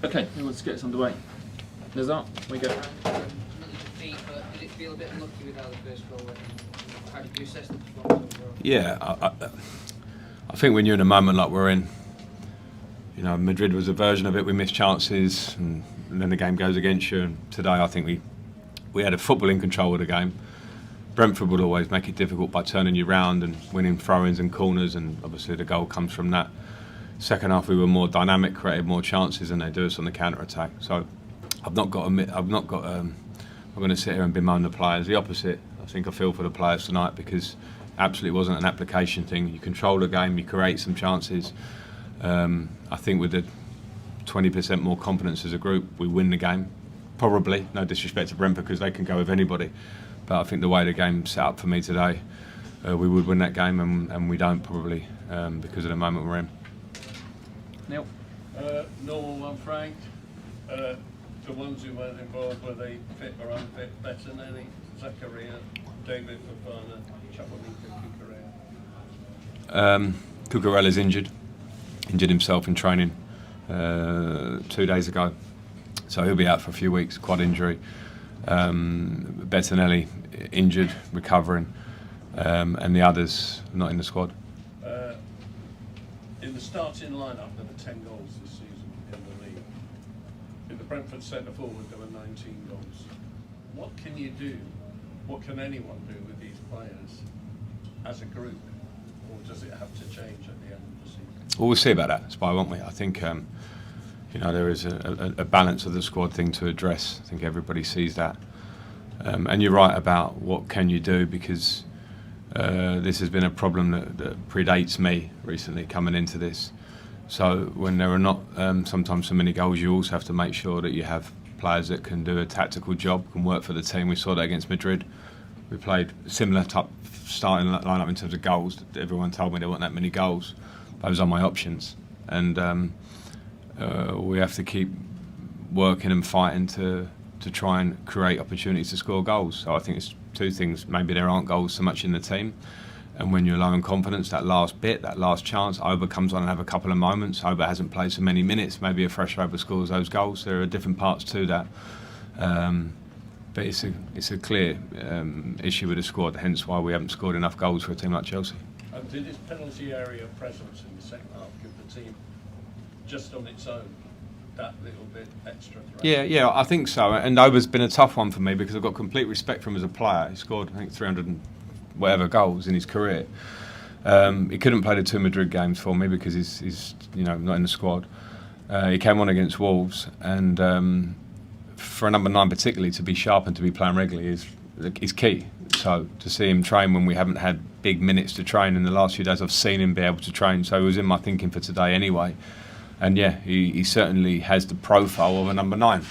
Okay, let's get us underway. Nazar, we go. Another defeat, but did it feel a bit unlucky with how the first goal went? How did you assess the performance overall? Yeah, I think when you're in a moment like we're in, you know, Madrid was a version of it. We missed chances, and then the game goes against you. And today, I think we had a footballing control of the game. Brentford would always make it difficult by turning you round and winning throw-ins and corners, and obviously the goal comes from that. Second half, we were more dynamic, created more chances than they do us on the counter-attack. So I'm not going to sit here and bemoan the players. The opposite. I think I feel for the players tonight because absolutely wasn't an application thing. You control the game, you create some chances. I think with the 20% more confidence as a group, we win the game. Probably, no disrespect to Brentford because they can go with anybody. But I think the way the game set up for me today, we would win that game, and we don't probably because of the moment we're in. Neil? Normal one, Frank. The ones who weren't involved, were they fit or unfit? Bettinelli, Zakaria, David Fofana, Chukwuemeka, Cucurella. Cucurella's injured himself in training 2 days ago, so he'll be out for a few weeks, quad injury. Bettinelli injured, recovering, and the others not in the squad. In the starting lineup, there were 10 goals this season in the league. In the Brentford centre forward, there were 19 goals. What can you do? What can anyone do with these players as a group, or does it have to change at the end of the season? Well, we'll see about that, Spy, won't we? I think you know, there is a balance of the squad thing to address. I think everybody sees that, and you're right about what can you do, because this has been a problem that predates me recently coming into this. So when there are not sometimes so many goals, you also have to make sure that you have players that can do a tactical job, can work for the team. We saw that against Madrid. We played a similar type starting lineup in terms of goals. Everyone told me there weren't that many goals. Those are my options, and we have to keep working and fighting to try and create opportunities to score goals. So I think it's two things. Maybe there aren't goals so much in the team, and when you're low in confidence, that last bit, that last chance, Oba comes on and have a couple of moments. Oba hasn't played so many minutes. Maybe a fresh Oba scores those goals. There are different parts to that, but it's a clear issue with the squad. Hence why we haven't scored enough goals for a team like Chelsea. And did his penalty area presence in the second half give the team, just on its own, that little bit extra threat? Yeah, I think so. And Oba's been a tough one for me because I've got complete respect for him as a player. He scored, I think, 300 and whatever goals in his career. He couldn't play the 2 Madrid games for me because he's not in the squad. He came on against Wolves, and for a number 9 particularly, to be sharp and to be playing regularly is key. So to see him train when we haven't had big minutes to train in the last few days, I've seen him be able to train. So it was in my thinking for today anyway. And yeah, he certainly has the profile of a number 9,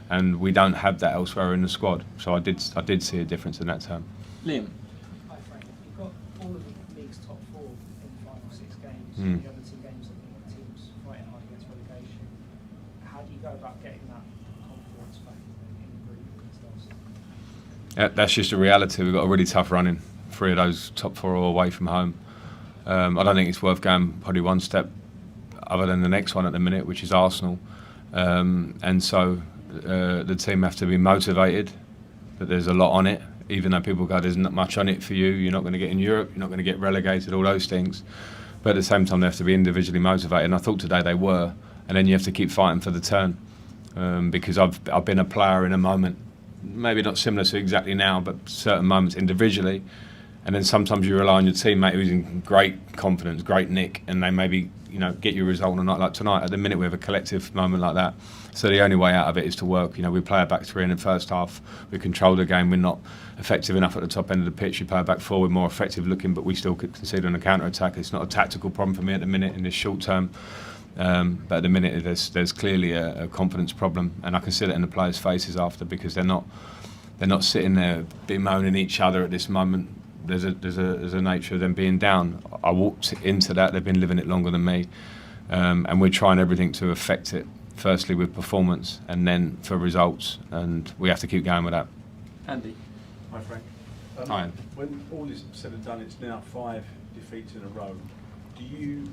and we don't have that elsewhere in the squad. So I did see a difference in that term. Liam? Hi Frank, you've got all of the league's top 4 in the final 6 games. The other 2 games that the teams fighting hard against relegation. How do you go about getting that confidence back in the group against us? That's just a reality. We've got a really tough running. 3 of those top 4 are away from home. I don't think it's worth going probably one step other than the next one at the minute, which is Arsenal. And so the team have to be motivated, that there's a lot on it. Even though people go, there's not much on it for you, you're not going to get in Europe, you're not going to get relegated, all those things. But at the same time, they have to be individually motivated. And I thought today they were. And then you have to keep fighting for the turn. Because I've been a player in a moment, maybe not similar to exactly now, but certain moments individually. And then sometimes you rely on your teammate who's in great confidence, great nick, and they maybe get you a result on a night like tonight. At the minute, we have a collective moment like that. So the only way out of it is to work. We play a back 3 in the first half. We control the game. We're not effective enough at the top end of the pitch. We play a back 4. We're more effective looking, but we still concede on a counter attack. It's not a tactical problem for me at the minute in this short term. But at the minute, there's clearly a confidence problem, and I can see it in the players' faces after, because they're not sitting there bemoaning each other at this moment. There's a nature of them being down. I walked into that. They've been living it longer than me, and we're trying everything to affect it. Firstly with performance, and then for results, and we have to keep going with that. Andy? Hi Frank. Hi. When all is said and done, it's now 5 defeats in a row. Do you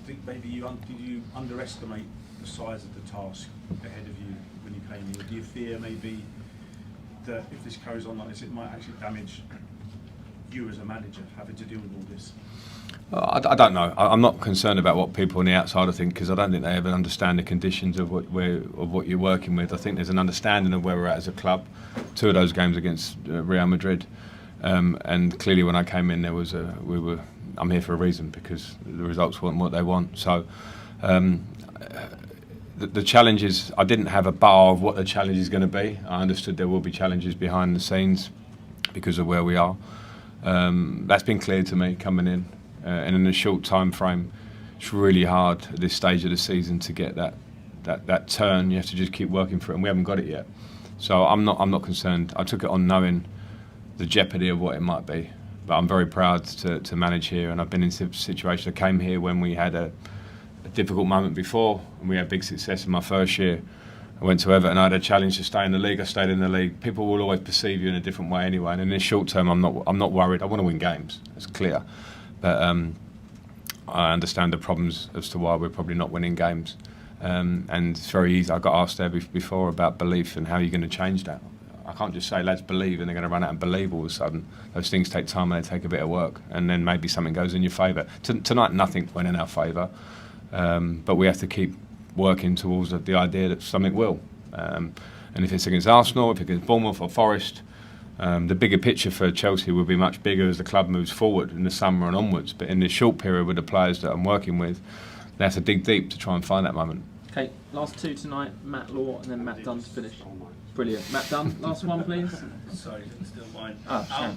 think maybe did you underestimate the size of the task ahead of you when you came here? Do you fear maybe that if this carries on like this, it might actually damage you as a manager having to deal with all this? I don't know. I'm not concerned about what people on the outside think, because I don't think they ever understand the conditions of what you're working with. I think there's an understanding of where we're at as a club. 2 of those games against Real Madrid, and clearly when I came in, I'm here for a reason, because the results weren't what they want. So the challenges, I didn't have a bar of what the challenge is going to be. I understood there will be challenges behind the scenes because of where we are. That's been clear to me coming in, and in a short time frame, it's really hard at this stage of the season to get that turn. You have to just keep working for it, and we haven't got it yet. So I'm not concerned. I took it on knowing the jeopardy of what it might be, but I'm very proud to manage here, and I've been in a situation. I came here when we had a difficult moment before, and we had big success in my first year. I went to Everton. I had a challenge to stay in the league. I stayed in the league. People will always perceive you in a different way anyway. And in the short term, I'm not worried. I want to win games. It's clear, but I understand the problems as to why we're probably not winning games. And it's very easy. I got asked there before about belief and how you're going to change that. I can't just say lads believe and they're going to run out and believe all of a sudden. Those things take time and they take a bit of work, and then maybe something goes in your favour. Tonight, nothing went in our favour, but we have to keep working towards the idea that something will. And if it's against Arsenal, if it's against Bournemouth or Forest, the bigger picture for Chelsea will be much bigger as the club moves forward in the summer and onwards. But in this short period with the players that I'm working with, they have to dig deep to try and find that moment. Okay, last 2 tonight, Matt Law and then Matt Dunn to finish. Brilliant. Matt Dunn, last one please. Sorry, didn't steal mine. Oh, Sharon.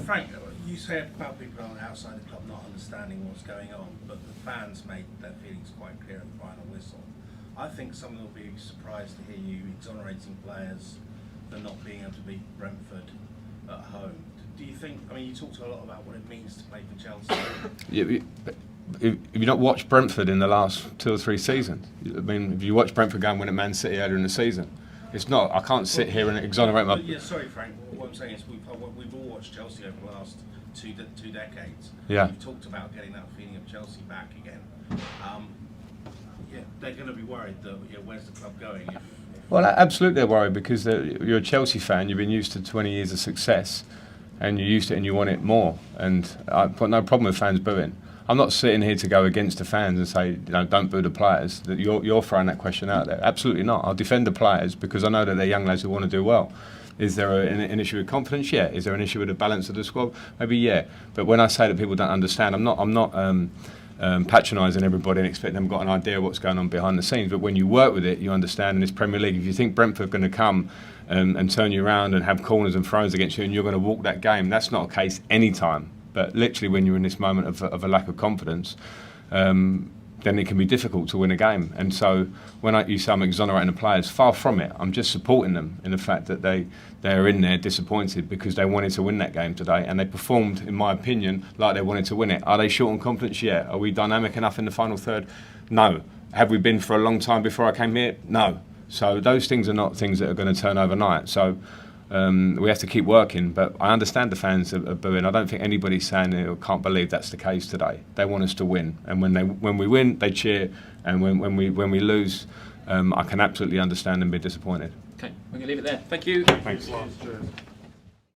Frank, you say about people on outside the club not understanding what's going on, but the fans made their feelings quite clear at the final whistle. I think some of them will be surprised to hear you exonerating players for not being able to beat Brentford at home. Do you think, I mean, you talked a lot about what it means to play for Chelsea. Have you not watched Brentford in the last 2 or 3 seasons? I mean, if you watch Brentford go and win at Man City earlier in the season, it's not. I can't sit here and exonerate my. Yeah, sorry, Frank. What I'm saying is we've all watched Chelsea over the last two decades. Yeah. You've talked about getting that feeling of Chelsea back again. Yeah, they're going to be worried that where's the club going? Well, absolutely they're worried, because you're a Chelsea fan. You've been used to 20 years of success, and you're used to it and you want it more. And I've got no problem with fans booing. I'm not sitting here to go against the fans and say, don't boo the players. That you're throwing that question out there. Absolutely not. I'll defend the players because I know that they're young lads who want to do well. Is there an issue with confidence? Yeah. Is there an issue with the balance of the squad? Maybe yeah. But when I say that people don't understand, I'm not patronising everybody and expecting them to got an idea of what's going on behind the scenes. But when you work with it, you understand. In this Premier League, if you think Brentford are going to come and turn you around and have corners and throws against you, and you're going to walk that game, that's not a case any time. But literally, when you're in this moment of a lack of confidence, then it can be difficult to win a game. And so when you say I'm exonerating the players, far from it. I'm just supporting them in the fact that they're in there disappointed because they wanted to win that game today, and they performed, in my opinion, like they wanted to win it. Are they short on confidence? Yeah. Are we dynamic enough in the final third? No. Have we been for a long time before I came here? No. So those things are not things that are going to turn overnight. So we have to keep working, but I understand the fans are booing. I don't think anybody's saying they can't believe that's the case today. They want us to win, and when we win, they cheer, and when we lose, I can absolutely understand and be disappointed. Okay, we're going to leave it there. Thank you. Thanks. Cheers.